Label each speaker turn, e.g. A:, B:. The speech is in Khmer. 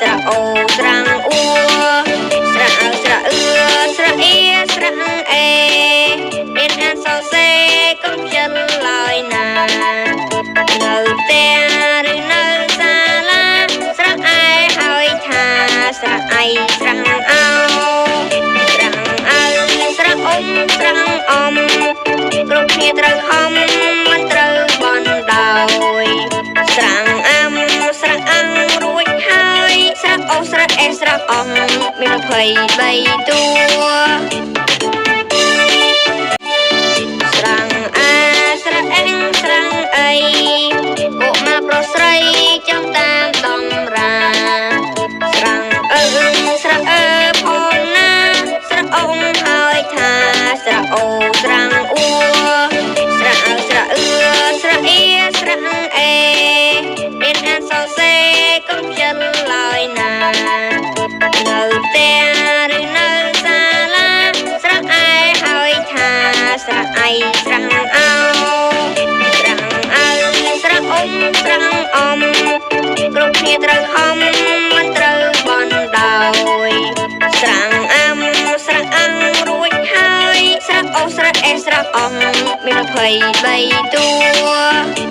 A: ស្រៈអូស្រងអ៊ូស្រៈអើស្រៈអឺស្រៈអ៊ីស្រៈអេរៀនអានសរសេរកុំខ្ជិលឡើយណានៅផ្ទះឬនៅសាលាស្រៈអែហើយថាស្រៈអៃស្រៈអោស្រៈអើស្រៈអ៊ំស្រៈអមគ្រប់គ្នាត្រូវខំមិនត្រូវបន់ដោយស្រៈអាំស្រៈអាំងរួចហើយស្រៈអូស្រៈអេស្រៈអងមាន23តួស្រៈអាស្រៈអេងស្រៈអីកុមារប្រុសស្រីចាំតាមតម្រាស្រៈអឺស្រៈអើផងណាស្រៈអងហើយថាស្រៈអូស្រៈអ៊ូស្រៈអើស្រៈអឺស្រៈអ៊ីស្រៈអេរៀនអានសរសេរកុំខ្ជិលឡើយណានៅផ្ទះឬនៅសាលាស្រៈអែហើយថាស្រៈអៃស្រៈអោស្រៈអើស្រៈអ៊ំស្រៈអមគ្រប់គ្នាត្រូវខំមិនត្រូវបន់ដោយស្រៈអាំស្រៈអាំងរួចហើយស្រៈអូស្រៈអេស្រៈអងមាន23តួ